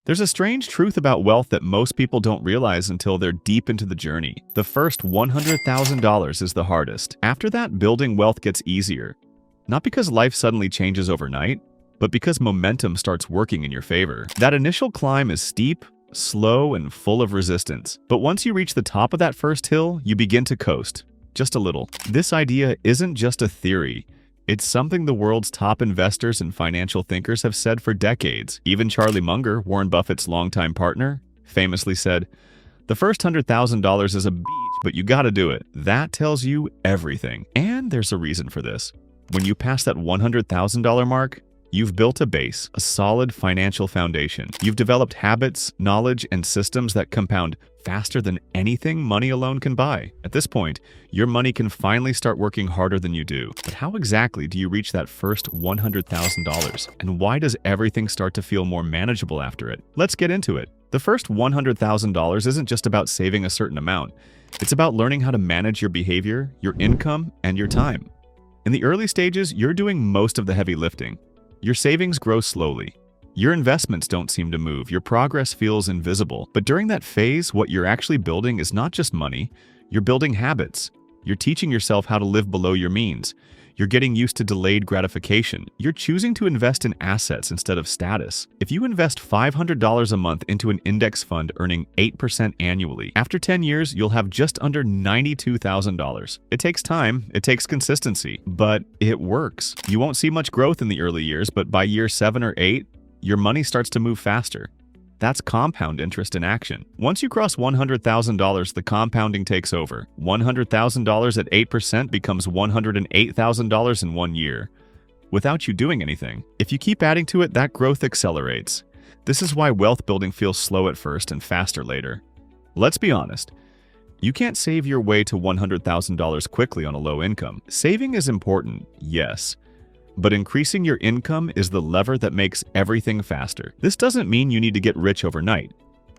There's a strange truth about wealth that most people don't realize until they're deep into the journey. The first $100,000 is the hardest. After that, building wealth gets easier. Not because life suddenly changes overnight, but because momentum starts working in your favor. That initial climb is steep, slow, and full of resistance. But once you reach the top of that first hill, you begin to coast. Just a little. This idea isn't just a theory. It's something the world's top investors and financial thinkers have said for decades. Even Charlie Munger, Warren Buffett's longtime partner, famously said, "The first $100,000 is a beach, but you gotta do it." That tells you everything. And there's a reason for this. When you pass that $100,000 mark, you've built a base, a solid financial foundation. You've developed habits, knowledge, and systems that compound faster than anything money alone can buy. At this point, your money can finally start working harder than you do. But how exactly do you reach that first $100,000? And why does everything start to feel more manageable after it? Let's get into it. The first $100,000 isn't just about saving a certain amount. It's about learning how to manage your behavior, your income, and your time. In the early stages, you're doing most of the heavy lifting. Your savings grow slowly. Your investments don't seem to move. Your progress feels invisible. But during that phase, what you're actually building is not just money. You're building habits. You're teaching yourself how to live below your means. You're getting used to delayed gratification. You're choosing to invest in assets instead of status. If you invest $500 a month into an index fund earning 8% annually, after 10 years, you'll have just under $92,000. It takes time, it takes consistency, but it works. You won't see much growth in the early years, but by year 7 or 8, your money starts to move faster. That's compound interest in action. Once you cross $100,000, the compounding takes over. $100,000 at 8% becomes $108,000 in 1 year, without you doing anything. If you keep adding to it, that growth accelerates. This is why wealth building feels slow at first and faster later. Let's be honest. You can't save your way to $100,000 quickly on a low income. Saving is important, yes. But increasing your income is the lever that makes everything faster. This doesn't mean you need to get rich overnight.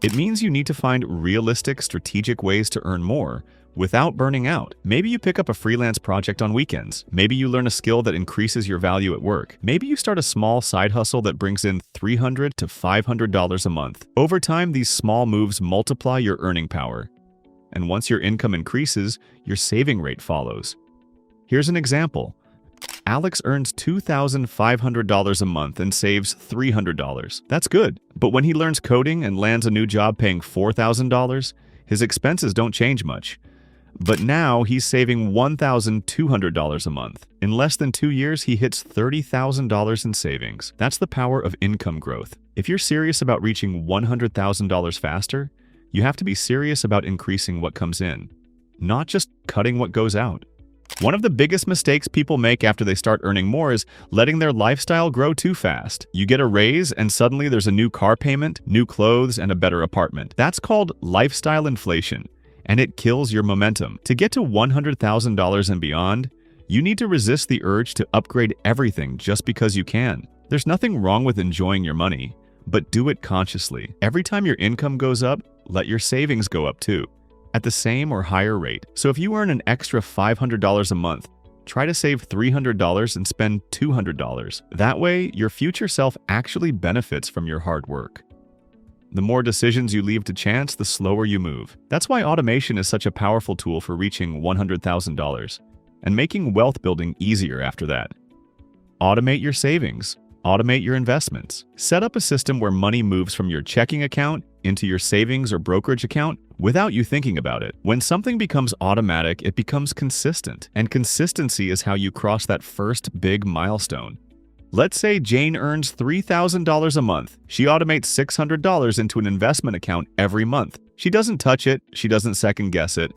It means you need to find realistic, strategic ways to earn more without burning out. Maybe you pick up a freelance project on weekends. Maybe you learn a skill that increases your value at work. Maybe you start a small side hustle that brings in $300 to $500 a month. Over time, these small moves multiply your earning power. And once your income increases, your saving rate follows. Here's an example. Alex earns $2,500 a month and saves $300. That's good. But when he learns coding and lands a new job paying $4,000, his expenses don't change much. But now he's saving $1,200 a month. In less than 2 years, he hits $30,000 in savings. That's the power of income growth. If you're serious about reaching $100,000 faster, you have to be serious about increasing what comes in, not just cutting what goes out. One of the biggest mistakes people make after they start earning more is letting their lifestyle grow too fast. You get a raise and suddenly there's a new car payment, new clothes, and a better apartment. That's called lifestyle inflation, and it kills your momentum. To get to $100,000 and beyond, you need to resist the urge to upgrade everything just because you can. There's nothing wrong with enjoying your money, but do it consciously. Every time your income goes up, let your savings go up too, at the same or higher rate. So if you earn an extra $500 a month, try to save $300 and spend $200. That way, your future self actually benefits from your hard work. The more decisions you leave to chance, the slower you move. That's why automation is such a powerful tool for reaching $100,000 and making wealth building easier after that. Automate your savings. Automate your investments. Set up a system where money moves from your checking account into your savings or brokerage account without you thinking about it. When something becomes automatic, it becomes consistent. And consistency is how you cross that first big milestone. Let's say Jane earns $3,000 a month. She automates $600 into an investment account every month. She doesn't touch it. She doesn't second guess it.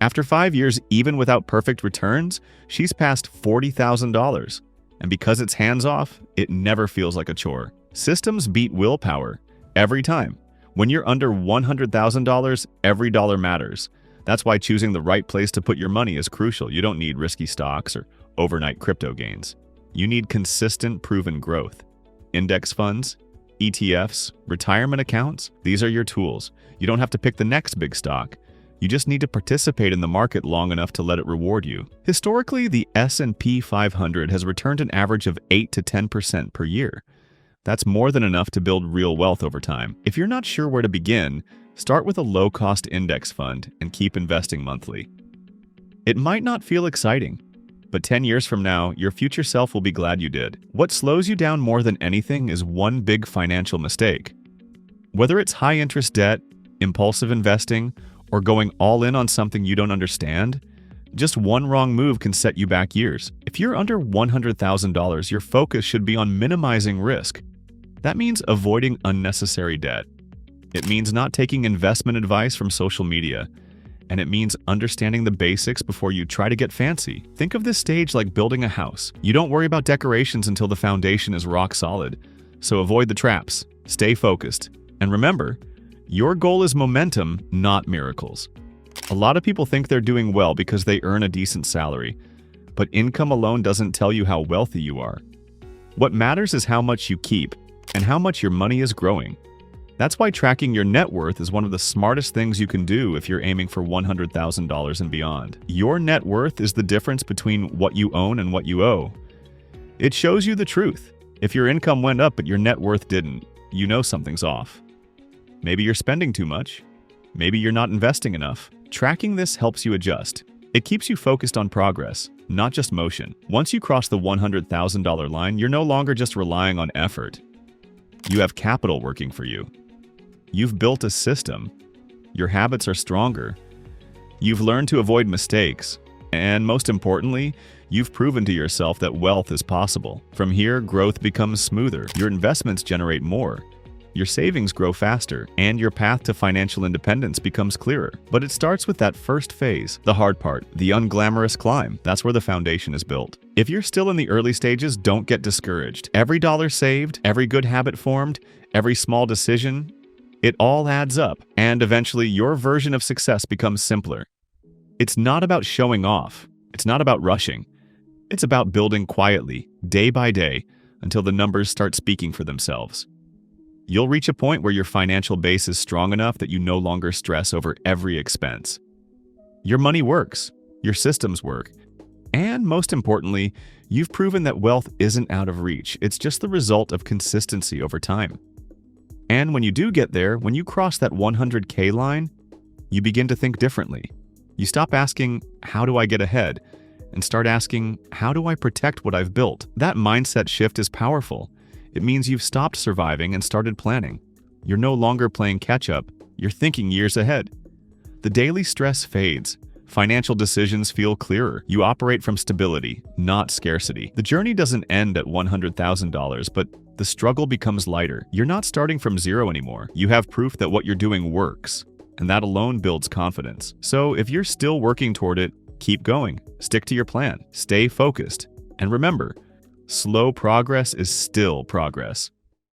After 5 years, even without perfect returns, she's past $40,000. And because it's hands-off, it never feels like a chore. Systems beat willpower every time. When you're under $100,000, every dollar matters. That's why choosing the right place to put your money is crucial. You don't need risky stocks or overnight crypto gains. You need consistent, proven growth. Index funds, ETFs, retirement accounts, these are your tools. You don't have to pick the next big stock. You just need to participate in the market long enough to let it reward you. Historically, the S&P 500 has returned an average of 8 to 10% per year. That's more than enough to build real wealth over time. If you're not sure where to begin, start with a low-cost index fund and keep investing monthly. It might not feel exciting, but 10 years from now, your future self will be glad you did. What slows you down more than anything is one big financial mistake. Whether it's high-interest debt, impulsive investing, or going all in on something you don't understand, just one wrong move can set you back years. If you're under $100,000, your focus should be on minimizing risk. That means avoiding unnecessary debt. It means not taking investment advice from social media. And it means understanding the basics before you try to get fancy. Think of this stage like building a house. You don't worry about decorations until the foundation is rock solid. So avoid the traps, stay focused, and remember, your goal is momentum, not miracles. A lot of people think they're doing well because they earn a decent salary, but income alone doesn't tell you how wealthy you are. What matters is how much you keep and how much your money is growing. That's why tracking your net worth is one of the smartest things you can do if you're aiming for $100,000 and beyond. Your net worth is the difference between what you own and what you owe. It shows you the truth. If your income went up but your net worth didn't, you know something's off. Maybe you're spending too much. Maybe you're not investing enough. Tracking this helps you adjust. It keeps you focused on progress, not just motion. Once you cross the $100,000 line, you're no longer just relying on effort. You have capital working for you. You've built a system. Your habits are stronger. You've learned to avoid mistakes. And most importantly, you've proven to yourself that wealth is possible. From here, growth becomes smoother. Your investments generate more. Your savings grow faster, and your path to financial independence becomes clearer. But it starts with that first phase, the hard part, the unglamorous climb. That's where the foundation is built. If you're still in the early stages, don't get discouraged. Every dollar saved, every good habit formed, every small decision, it all adds up, and eventually your version of success becomes simpler. It's not about showing off. It's not about rushing. It's about building quietly, day by day, until the numbers start speaking for themselves. You'll reach a point where your financial base is strong enough that you no longer stress over every expense. Your money works, your systems work, and most importantly, you've proven that wealth isn't out of reach. It's just the result of consistency over time. And when you do get there, when you cross that 100K line, you begin to think differently. You stop asking, how do I get ahead? And start asking, how do I protect what I've built? That mindset shift is powerful. It means you've stopped surviving and started planning. You're no longer playing catch-up. You're thinking years ahead. The daily stress fades. Financial decisions feel clearer. You operate from stability, not scarcity. The journey doesn't end at $100,000, but the struggle becomes lighter. You're not starting from zero anymore. You have proof that what you're doing works, and that alone builds confidence. So if you're still working toward it, keep going. Stick to your plan. Stay focused. And remember, slow progress is still progress.